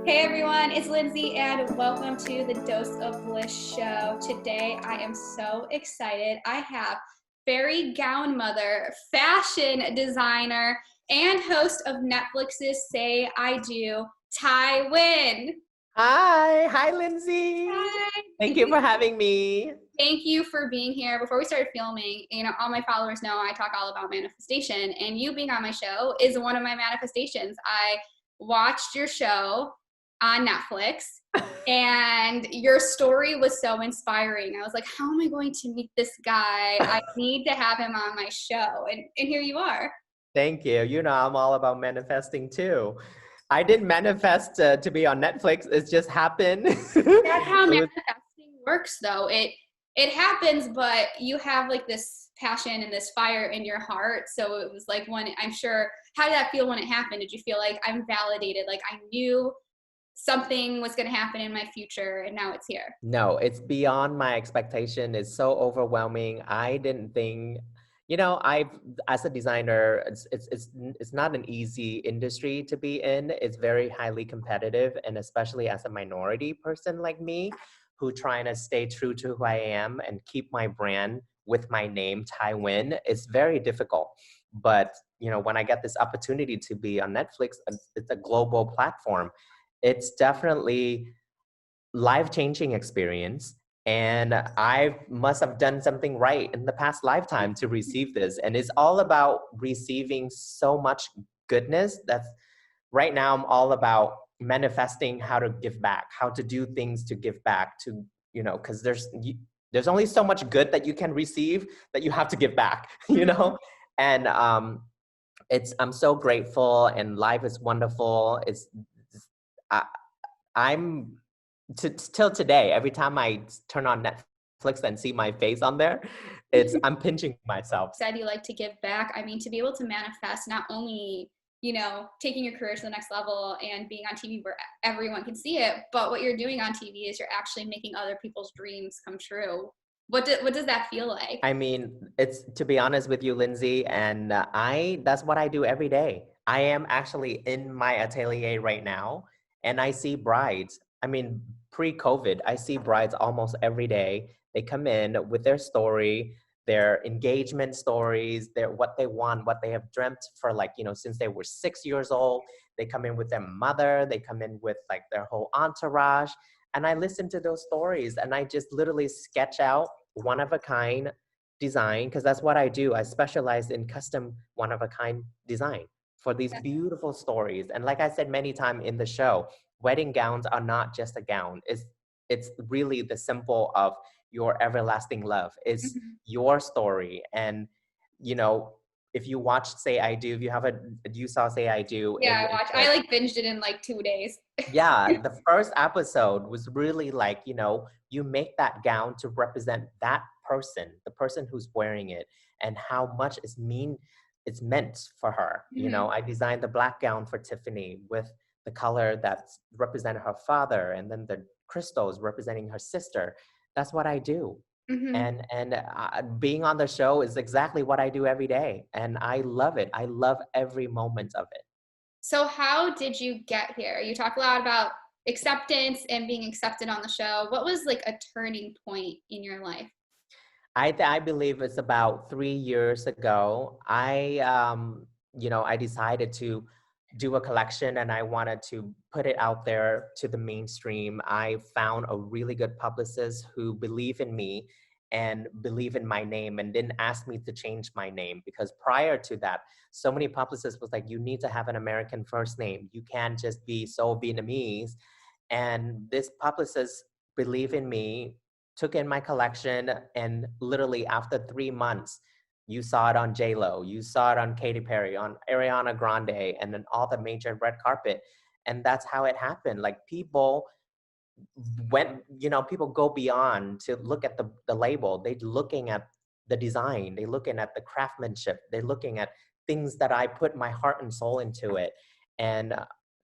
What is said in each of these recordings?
Hey everyone, it's Lindsay and welcome to the Dose of Bliss show. Today I am so excited. I have fairy gown mother, fashion designer, and host of Netflix's Say I Do, Nguyen. Hi, Lindsay. Hi. Thank you for having me. Thank you for being here. Before we started filming, all my followers know I talk all about manifestation, and you being on my show is one of my manifestations. I watched your show on Netflix, and your story was so inspiring. I was like, how am I going to meet this guy? I need to have him on my show. And here you are. Thank you. You know, I'm all about manifesting too. I didn't manifest to be on Netflix. It just happened. That's how manifesting works, though. It happens, but you have like this passion and this fire in your heart. So it was like when I'm sure, how did that feel when it happened? Did you feel like I'm validated? Like I knew something was going to happen in my future and now it's here? No, it's beyond my expectation. It's so overwhelming. I didn't think, as a designer, it's not an easy industry to be in. It's very highly competitive, and especially as a minority person like me, who trying to stay true to who I am and keep my brand with my name, Nguyen, it's very difficult. But when I get this opportunity to be on Netflix, it's a global platform. It's definitely life-changing experience, and I must have done something right in the past lifetime to receive this. And it's all about receiving so much goodness. That's right now I'm all about manifesting how to give back, how to do things to give back to, because there's only so much good that you can receive that you have to give back, and I'm so grateful, and life is wonderful. I, I'm till today, every time I turn on Netflix and see my face on there, I'm pinching myself. Said you like to give back. I mean, to be able to manifest not only, taking your career to the next level and being on TV where everyone can see it, but what you're doing on TV is you're actually making other people's dreams come true. What does that feel like? I mean, it's, to be honest with you, Lindsay, and that's what I do every day. I am actually in my atelier right now, and I see brides. I mean, pre-COVID, I see brides almost every day. They come in with their story, their engagement stories, their what they want, what they have dreamt for, like, since they were 6 years old. They come in with their mother, they come in with like their whole entourage. And I listen to those stories, and I just literally sketch out one of a kind design, because that's what I do. I specialize in custom one of a kind design for these beautiful stories. And like I said many times in the show, wedding gowns are not just a gown. It's really the symbol of your everlasting love. It's your story. And if you watched Say I Do, if you saw Say I Do, Yeah, I watched. I like binged it in like 2 days. yeah, the first episode was really like, you make that gown to represent that person, the person who's wearing it, and how much it's meant for her. I designed the black gown for Tiffany with the color that represented her father, and then the crystals representing her sister. That's what I do. And being on the show is exactly what I do every day, and I love it. I love every moment of it. So how did you get here? You talk a lot about acceptance and being accepted on the show. What was like a turning point in your life? I believe it's about 3 years ago. I decided to do a collection, and I wanted to put it out there to the mainstream. I found a really good publicist who believed in me and believe in my name, and didn't ask me to change my name, because prior to that, so many publicists was like, you need to have an American first name. You can't just be so Vietnamese. And this publicist believed in me, took in my collection, and literally after 3 months, you saw it on J-Lo, you saw it on Katy Perry, on Ariana Grande, and then all the major red carpet. And that's how it happened. Like, people go beyond to look at the label. They're looking at the design, they're looking at the craftsmanship, they're looking at things that I put my heart and soul into it. And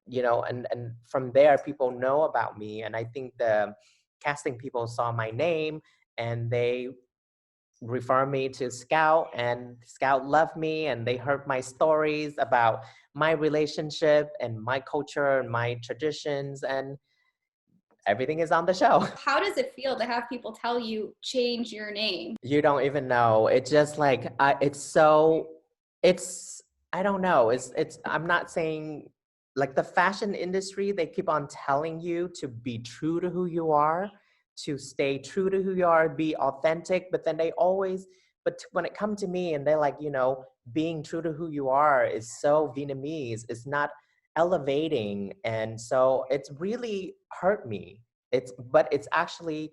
and from there, people know about me. And I think the casting people saw my name, and they refer me to Scout, and Scout loved me, and they heard my stories about my relationship and my culture and my traditions, and everything is on the show. How does it feel to have people tell you change your name? You don't even know. It's just like it's so it's I don't know. I'm not saying like the fashion industry, they keep on telling you to be true to who you are, to stay true to who you are, be authentic, but then they always when it comes to me and they're like, being true to who you are is so Vietnamese, it's not elevating, and so it's really hurt me. It's actually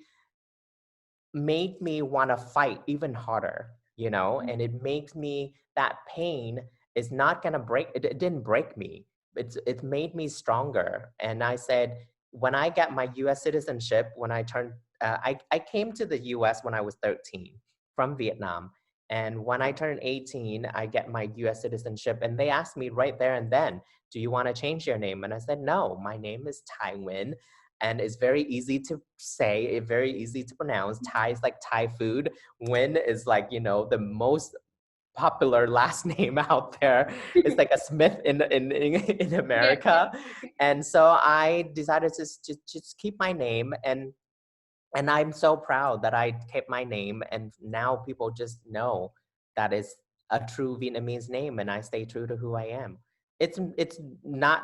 made me want to fight even harder, and it makes me that pain is not going to it didn't break me. It made me stronger. And I said, when I got my US citizenship, when I turned, I came to the US when I was 13 from Vietnam. And when I turned 18, I get my US citizenship. And they asked me right there and then, do you want to change your name? And I said, no, my name is Tai Nguyen, and it's very easy to say, very easy to pronounce. Thai is like Thai food. Nguyen is like, the most popular last name out there. It's like a Smith in Yeah. America. And so I decided to just keep my name, and I'm so proud that I kept my name, and now people just know that is a true Vietnamese name, and I stay true to who I am. It's not,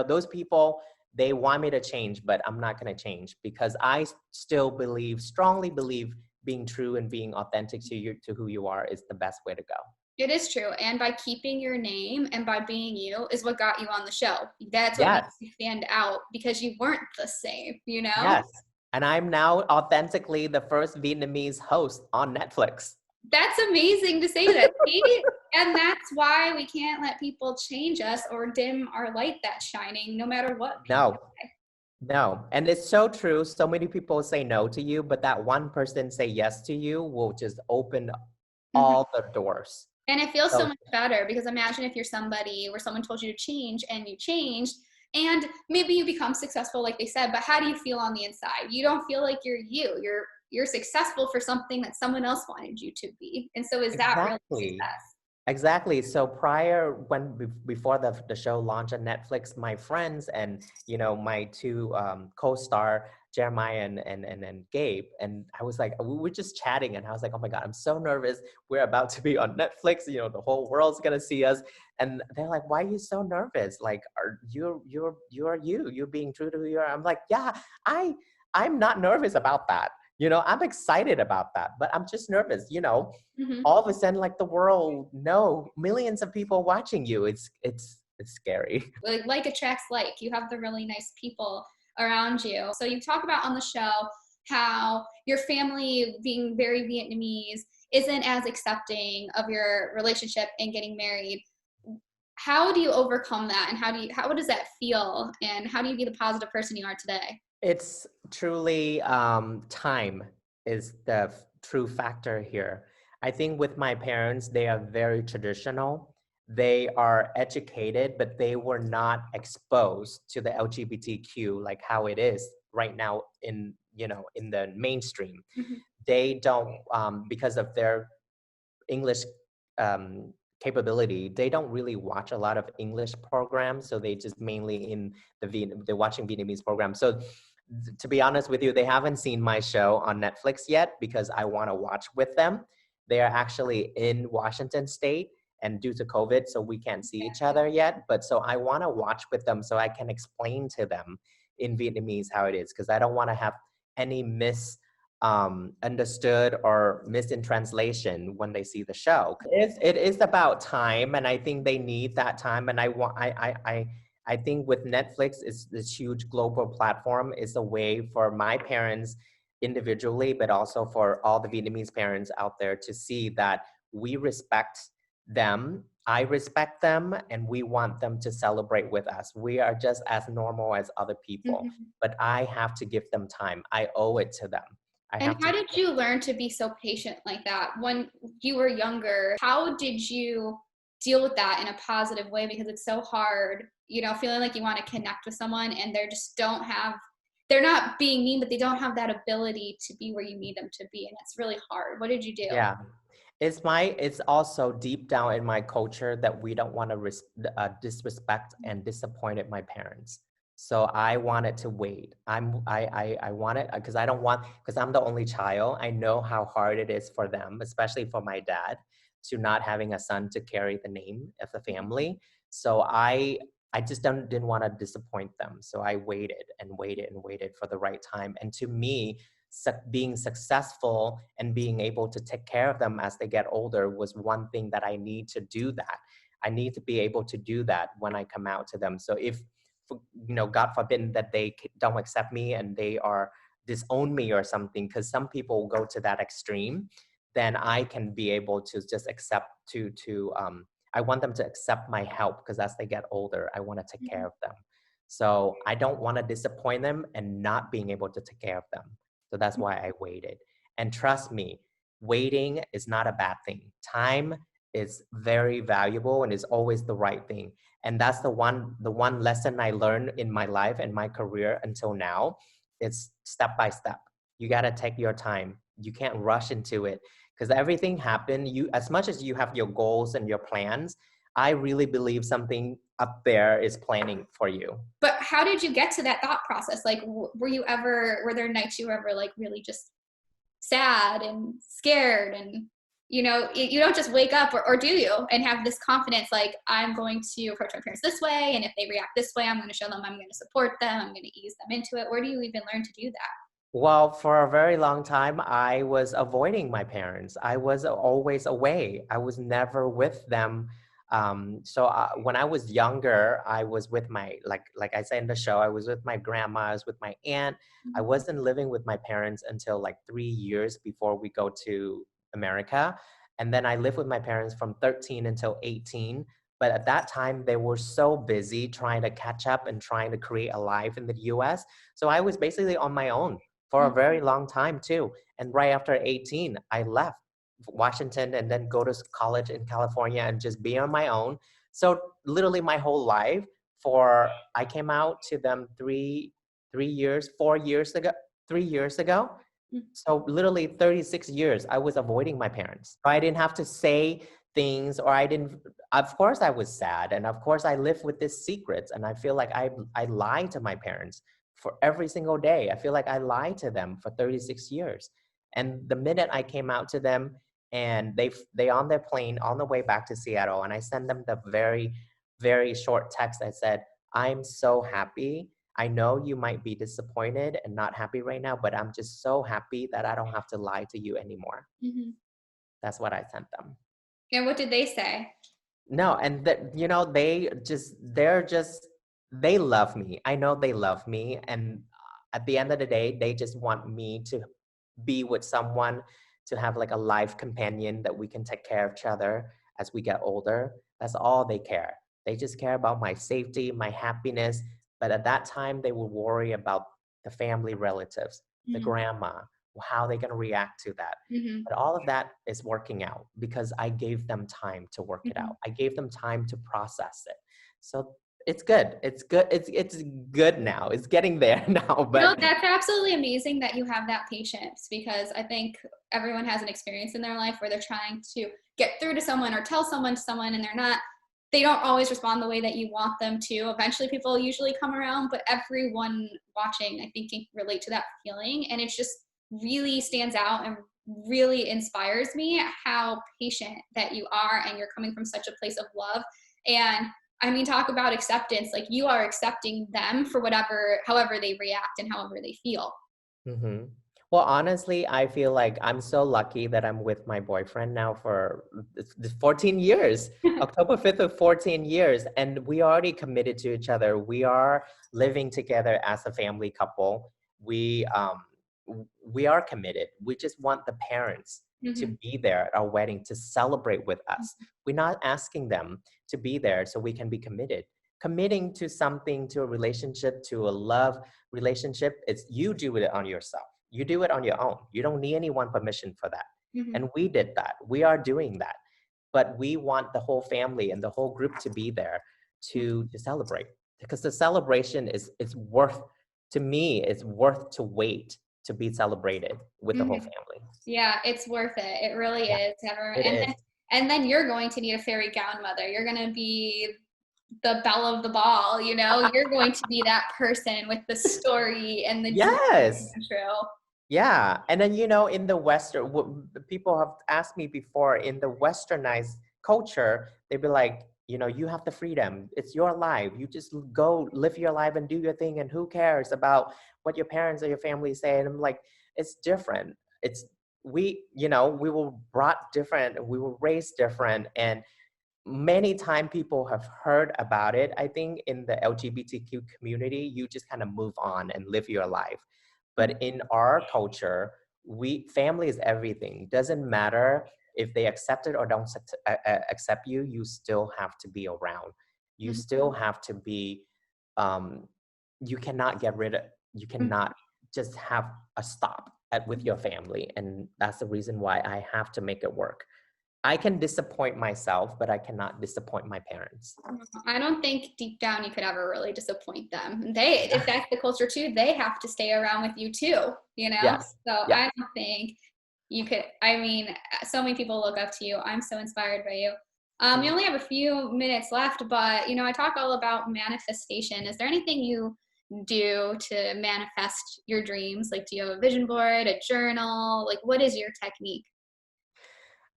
those people, they want me to change, but I'm not going to change, because I still strongly believe being true and being authentic to who you are is the best way to go. It is true. And by keeping your name and by being you is what got you on the show. That's what makes Yes. you stand out, because you weren't the same, Yes. And I'm now authentically the first Vietnamese host on Netflix. That's amazing to say that. See? And that's why we can't let people change us or dim our light that's shining, no matter what people No, no. And it's so true. So many people say no to you, but that one person say yes to you will just open say. all the doors. And it feels so So much better, because imagine if you're somebody where someone told you to change and you changed, and maybe you become successful like they said, but how do you feel on the inside? You don't feel like you're you. You're successful for something that someone else wanted you to be. And so is that really exactly. success? Exactly. So before the show launched on Netflix, my friends and my two co-star Jeremiah and Gabe, and I was like, we were just chatting, and I was like, oh my God, I'm so nervous. We're about to be on Netflix. The whole world's gonna see us. And they're like, why are you so nervous? Like, are you're being true to who you are? I'm like, yeah, I'm not nervous about that. I'm excited about that, but I'm just nervous. Mm-hmm. All of a sudden, like the world, no, millions of people watching you. It's scary. Like attracts like. You have the really nice people around you. So you talk about on the show how your family, being very Vietnamese, isn't as accepting of your relationship and getting married. How do you overcome that, and how does that feel, and how do you be the positive person you are today? It's truly time is the true factor here. I think with my parents, they are very traditional. They are educated, but they were not exposed to the LGBTQ like how it is right now in the mainstream. Mhm. They don't, because of their English um, capability, they don't really watch a lot of English programs, so they just mainly in they're watching Vietnamese programs. So to be honest with you, they haven't seen my show on Netflix yet because I want to watch with them. They are actually in Washington State, and due to COVID, so we can't see each other yet. But so I want to watch with them so I can explain to them in Vietnamese how it is, because I don't want to have any understood or missed in translation when they see the show. It is about time, and I think they need that time. And I think with Netflix, it's this huge global platform. Is a way for my parents individually, but also for all the Vietnamese parents out there to see that we respect them. I respect them, and we want them to celebrate with us. We are just as normal as other people, Mhm. but I have to give them time. I owe it to them. I And have to how give did you learn to be so patient like that when you were younger? How did you deal with that in a positive way? Because it's so hard, feeling like you want to connect with someone and they just don't have they're not being mean, but they don't have that ability to be where you need them to be. And it's really hard. What did you do? Yeah. It's also deep down in my culture that we don't want to disrespect and disappointed my parents. So I wanted to wait. I wanted, because I don't want, because I'm the only child. I know how hard it is for them, especially for my dad, to not having a son to carry the name of the family. So I just didn't want to disappoint them. So I waited and waited and waited for the right time. And to me, being successful and being able to take care of them as they get older was one thing that I need to do that. I need to be able to do that when I come out to them. So if, God forbid that they don't accept me and they are disown me or something, because some people go to that extreme, then I can be able to just accept I want them to accept my help, because as they get older, I want to take care of them. So I don't want to disappoint them and not being able to take care of them. So that's why I waited. And trust me, waiting is not a bad thing. Time is very valuable and is always the right thing. And that's the one lesson I learned in my life and my career until now. It's step by step. You got to take your time. You can't rush into it, because everything happened. You, as much as you have your goals and your plans, I really believe something up there is planning for you. But how did you get to that thought process? Like, were there nights you were ever like really just sad and scared? And, you don't just wake up, or do you, and have this confidence, like, I'm going to approach my parents this way. And if they react this way, I'm going to show them I'm going to support them. I'm going to ease them into it. Where do you even learn to do that? Well, for a very long time, I was avoiding my parents. I was always away. I was never with them. When I was younger, I was with my, like I said in the show, I was with my grandma, I was with my aunt. I Mhm. wasn't living with my parents until like 3 years before we go to America. And then I lived with my parents from 13 until 18. But at that time, they were so busy trying to catch up and trying to create a life in the US. So I was basically on my own for a very long time too. And right after 18, I left Washington and then go to college in California and just be on my own. So literally my whole life, I came out to them 4 years ago, 3 years ago. Mhm. So literally 36 years, I was avoiding my parents. I didn't have to say things, or of course I was sad. And of course I lived with these secrets. And I feel like I lied to my parents for every single day. I feel like I lied to them for 36 years. And the minute I came out to them, and they on their plane on the way back to Seattle, and I sent them the very, very short text. I said, I'm so happy. I know you might be disappointed and not happy right now, but I'm just so happy that I don't have to lie to you anymore. Mhm. That's what I sent them. And what did they say? No, and that, they love me. I know they love me. And at the end of the day, they just want me to be with someone, to have like a life companion that we can take care of each other as we get older. That's all they care. They just care about my safety, my happiness. But at that time, they will worry about the family relatives, the Mhm. grandma, how they are going to react to that. Mhm. But all of that is working out because I gave them time to work it Mhm. out. I gave them time to process it. So it's good. It's good. It's good now. It's getting there now. No, But that's absolutely amazing that you have that patience, because I think everyone has an experience in their life where they're trying to get through to someone or tell someone to someone, and they don't always respond the way that you want them to. Eventually people usually come around, but everyone watching, I think, can relate to that feeling. And it just really stands out and really inspires me how patient that you are, and you're coming from such a place of love. And I mean, talk about acceptance. Like, you are accepting them for however they react and however they feel. hmm well, honestly, I feel like I'm so lucky that I'm with my boyfriend now for 14 years. October 5th of 14 years. And we already committed to each other. We are living together as a family couple. We are committed. We just want the parents to Mhm. be there at our wedding to celebrate with us. We're not asking them to be there so we can be committed. Committing to something, to a relationship, to a love relationship, it's you do it on yourself. You do it on your own. You don't need anyone permission for that. Mhm. And we did that. We are doing that. But we want the whole family and the whole group to be there to celebrate, because the celebration is worth to me, it's worth to wait to be celebrated with the whole Mhm. family. Yeah, it's worth it. It really Yeah, is. Never, it is. and then you're going to need a fairy gown mother. You're going to be the belle of the ball, you know? You're going to be that person with the story and the dream Yes. come true. Yeah, and then in the Western, people have asked me before, in the Westernized culture, they'd be like, you have the freedom. It's your life. You just go live your life and do your thing, and who cares about what your parents or your family say? And I'm like, it's different. It's we were brought different, we were raised different, and many time people have heard about it. I think in the LGBTQ community, you just kind of move on and live your life. But in our culture, family is everything. Doesn't matter if they accept it or don't accept you. You still have to be around. You Mhm. still have to be. Um, you cannot get rid of. You cannot just have a stop with your family, and that's the reason why I have to make it work. I can disappoint myself, but I cannot disappoint my parents. I don't think deep down you could ever really disappoint them. If that's the culture too, they have to stay around with you too, you know? Yes. So Yeah. I don't think you could, I mean, so many people look up to you. I'm so inspired by you. We Mm. only have a few minutes left, but I talk all about manifestation. Is there anything you do to manifest your dreams? Like, do you have a vision board, a journal? Like, what is your technique?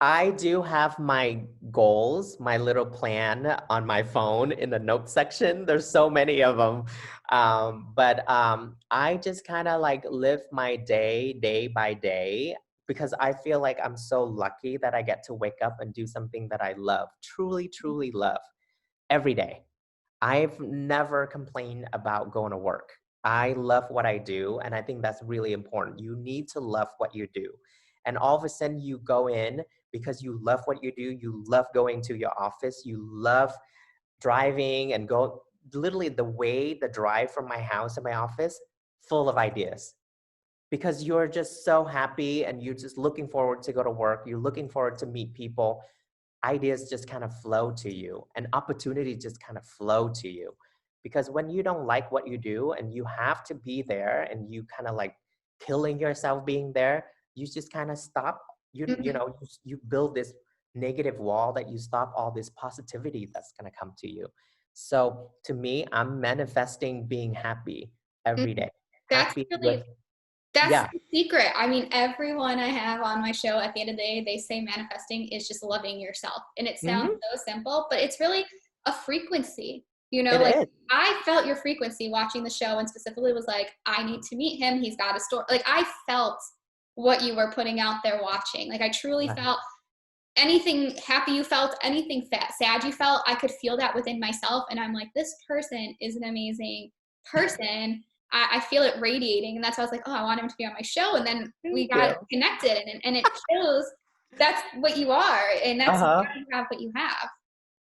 I do have my goals, my little plan on my phone in the notes section. There's so many of them. But I just kind of like live my day by day, because I feel like I'm so lucky that I get to wake up and do something that I love, truly, truly love every day. I've never complained about going to work. I love what I do, and I think that's really important. You need to love what you do. And all of a sudden, you go in because you love what you do. You love going to your office. You love driving and go. Literally, the drive from my house to my office, full of ideas, because you're just so happy and you're just looking forward to go to work. You're looking forward to meet people. Ideas just kind of flow to you, and opportunities just kind of flow to you. Because when you don't like what you do and you have to be there and you kind of like killing yourself being there, you just kind of stop. Mhm. You build this negative wall that you stop all this positivity that's going to come to you. So to me, I'm manifesting being happy every Mhm. day, That's happy with. really That's Yeah. the secret. I mean, everyone I have on my show, at the end of the day, they say manifesting is just loving yourself. And it sounds Hmm. so simple, but it's really a frequency. It Like is. I felt your frequency watching the show and specifically was like, I need to meet him. He's got a story. Like I felt what you were putting out there watching. Like I truly Right. felt anything happy you felt, anything sad you felt, I could feel that within myself. And I'm like, this person is an amazing person. I feel it radiating. And that's why I was like, oh, I want him to be on my show. And then we Thank got you. connected and it shows that's what you are. And that's why Uh-huh. you have what you have.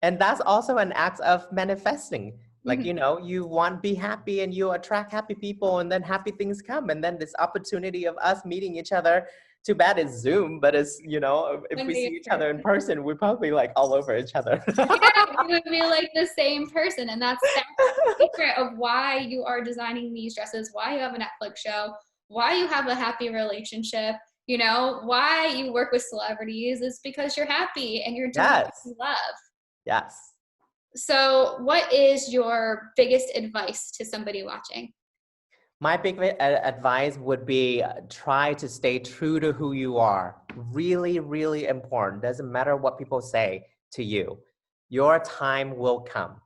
And that's also an act of manifesting. Like, Mhm. you want to be happy and you attract happy people, and then happy things come. And then this opportunity of us meeting each other, too bad it's Zoom, but if One we day see in each other in person. person, we're probably like all over each other. Yeah, we would be like the same person. And that's the secret of why you are designing these dresses, why you have a Netflix show, why you have a happy relationship, why you work with celebrities is because you're happy and you're doing what Yes. you love. Yes. So, what is your biggest advice to somebody watching? My big advice would be, try to stay true to who you are. Really, really important. Doesn't matter what people say to you. Your time will come.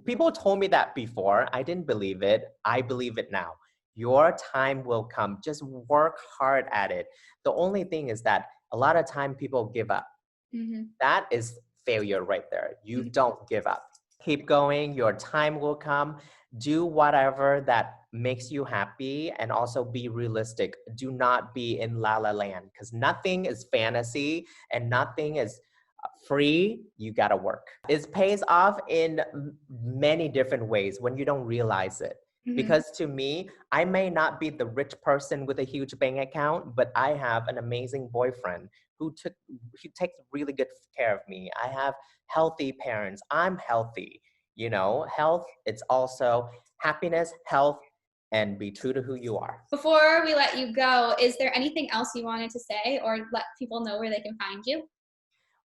People told me that before. I didn't believe it. I believe it now. Your time will come. Just work hard at it. The only thing is that a lot of time people give up. Hmm. That is failure right there. You Hmm. don't give up. Keep going. Your time will come. Do whatever that makes you happy, and also be realistic. Do not be in la la land, because nothing is fantasy and nothing is free. You got to work. It pays off in many different ways when you don't realize it. Hmm. Because to me, I may not be the rich person with a huge bank account, but I have an amazing boyfriend who takes really good care of me. I have healthy parents. I'm healthy. Health, it's also happiness, health, and be true to who you are. Before we let you go, is there anything else you wanted to say or let people know where they can find you?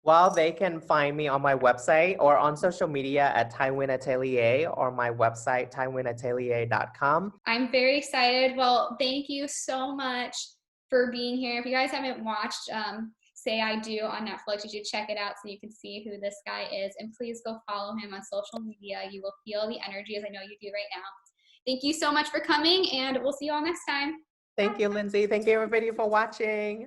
Well, they can find me on my website or on social media at Nguyen Atelier or my website, nguyenatelier.com. I'm very excited. Well, thank you so much for being here. If you guys haven't watched Say I Do on Netflix, you should check it out so you can see who this guy is. And please go follow him on social media. You will feel the energy as I know you do right now. Thank you so much for coming, and we'll see you all next time. Thank you, Lindsay. Thank you, everybody, for watching.